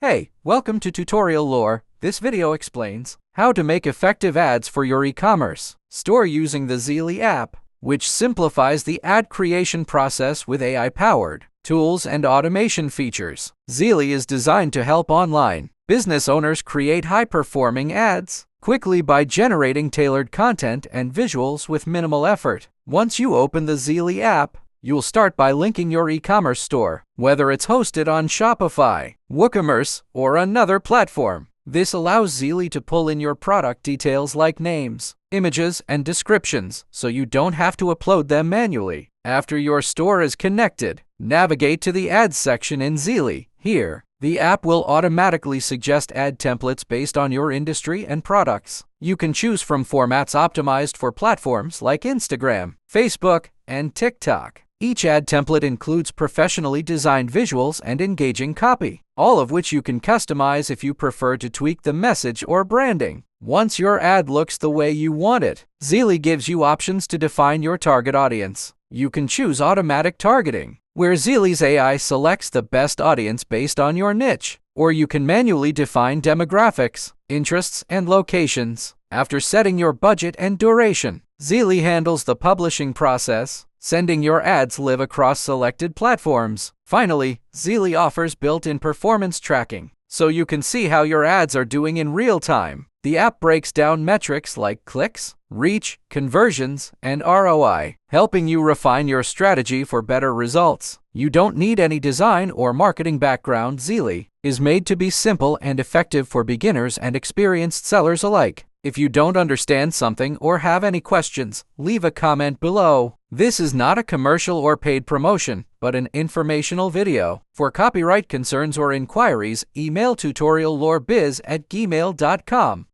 Hey, welcome to Tutorial Lore. This video explains how to make effective ads for your e-commerce store using the Zeely app, which simplifies the ad creation process with AI-powered tools and automation features. Zeely is designed to help online business owners create high-performing ads quickly by generating tailored content and visuals with minimal effort. Once you open the Zeely app, you'll start by linking your e-commerce store, whether it's hosted on Shopify, Ecommerce, or another platform. This allows Zeely to pull in your product details like names, images, and descriptions, so you don't have to upload them manually. After your store is connected, navigate to the Ads section in Zeely. Here, the app will automatically suggest ad templates based on your industry and products. You can choose from formats optimized for platforms like Instagram, Facebook, and TikTok. Each ad template includes professionally designed visuals and engaging copy, all of which you can customize if you prefer to tweak the message or branding. Once your ad looks the way you want it, Zeely gives you options to define your target audience. You can choose automatic targeting, where Zeely's AI selects the best audience based on your niche, or you can manually define demographics, interests, and locations. After setting your budget and duration, Zeely handles the publishing process, sending your ads live across selected platforms. Finally, Zeely offers built-in performance tracking, so you can see how your ads are doing in real time. The app breaks down metrics like clicks, reach, conversions, and ROI, helping you refine your strategy for better results. You don't need any design or marketing background. Zeely is made to be simple and effective for beginners and experienced sellers alike. If you don't understand something or have any questions, leave a comment below. This is not a commercial or paid promotion, but an informational video. For copyright concerns or inquiries, email tutoriallorebiz@gmail.com.